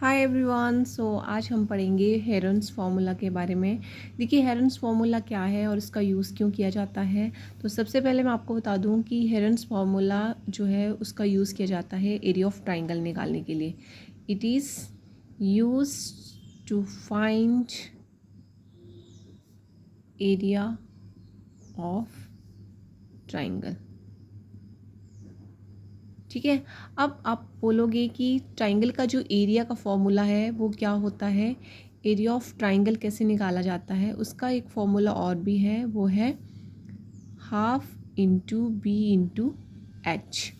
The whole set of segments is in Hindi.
Hi everyone. आज हम पढ़ेंगे हेरन्स फार्मूला के बारे में। देखिए हेरन्स फार्मूला क्या है और इसका यूज़ क्यों किया जाता है। तो सबसे पहले मैं आपको बता दूं कि हेरन्स फार्मूला जो है उसका यूज़ किया जाता है एरिया ऑफ ट्राइंगल निकालने के लिए। It is use to find area of triangle. ठीक है। अब आप बोलोगे कि ट्राइंगल का जो एरिया का फॉर्मूला है वो क्या होता है, एरिया ऑफ ट्राइंगल कैसे निकाला जाता है। उसका एक फॉर्मूला और भी है, वो है half into B into H.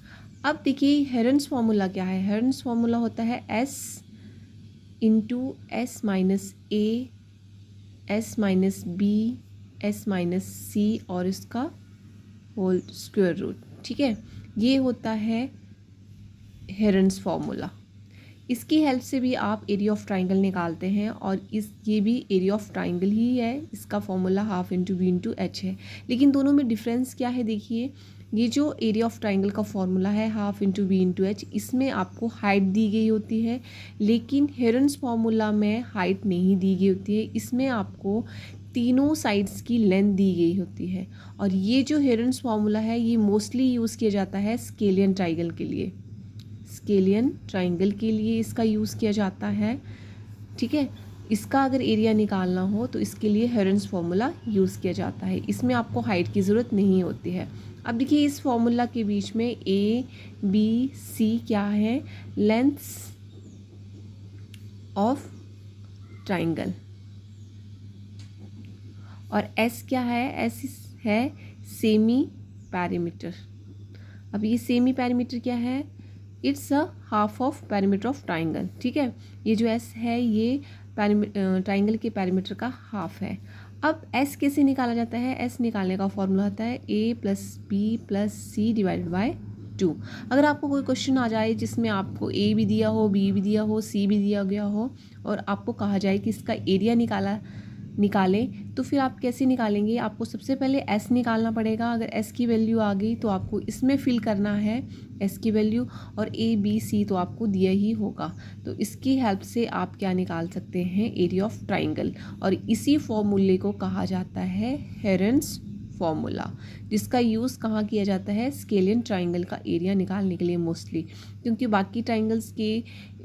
अब देखिए हेरन्स फार्मूला क्या है। हेरन्स फार्मूला होता है S into S minus A, S minus B, S minus C और इसका होल स्क्वायर रूट। ठीक है, ये होता है हेरन्स फार्मूला। इसकी हेल्प से भी आप एरिया ऑफ ट्राइंगल निकालते हैं और ये भी एरिया ऑफ ट्राइंगल ही है। इसका formula half into B into H है। लेकिन दोनों में डिफरेंस क्या है, देखिए ये जो एरिया ऑफ ट्राइंगल का फॉर्मूला है half into B into H, इसमें आपको हाइट दी गई होती है, लेकिन हेरन्स फार्मूला में हाइट नहीं दी गई होती है। इसमें आपको तीनों साइड्स की लेंथ दी गई होती है। और ये जो हेरन्स फार्मूला है ये मोस्टली यूज़ किया जाता है स्केलियन ट्राइंगल के लिए। स्केलियन ट्राइंगल के लिए इसका यूज़ किया जाता है। ठीक है, इसका अगर एरिया निकालना हो तो इसके लिए हेरन्स फार्मूला यूज़ किया जाता है। इसमें आपको हाइट की ज़रूरत नहीं होती है। अब देखिए इस फार्मूला के बीच में ए बी सी क्या है, लेंथ्स ऑफ ट्राइंगल, और एस क्या है, एस है सेमी पैरीमीटर। अब ये सेमी पैरीमीटर क्या है, it's a half of perimeter of triangle. ठीक है, ये जो एस है ये ट्राइंगल के पैरीमीटर का हाफ है। अब एस कैसे निकाला जाता है, एस निकालने का फॉर्मूला होता है A plus B plus C divided by 2। अगर आपको कोई क्वेश्चन आ जाए जिसमें आपको ए भी दिया हो, बी भी दिया हो, सी भी दिया गया हो और आपको कहा जाए कि इसका एरिया निकालें, तो फिर आप कैसे निकालेंगे। आपको सबसे पहले एस निकालना पड़ेगा। अगर एस की वैल्यू आ गई तो आपको इसमें फिल करना है एस की वैल्यू, और ए बी सी तो आपको दिया ही होगा। तो इसकी हेल्प से आप क्या निकाल सकते हैं, एरिया ऑफ ट्राइंगल। और इसी फॉर्मूले को कहा जाता है हेरन्स फॉर्मूला, जिसका यूज़ कहाँ किया जाता है, स्केलियन ट्राइंगल का एरिया निकालने के लिए मोस्टली। क्योंकि बाकी ट्राइंगल्स के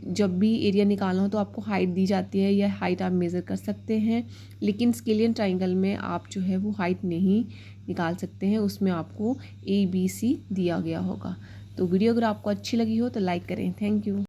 जब भी एरिया निकालना हो तो आपको हाइट दी जाती है, या हाइट आप मेज़र कर सकते हैं, लेकिन स्केलियन ट्राइंगल में आप जो है वो हाइट नहीं निकाल सकते हैं। उसमें आपको ए बी सी दिया गया होगा। तो वीडियो अगर आपको अच्छी लगी हो तो लाइक करें। Thank you.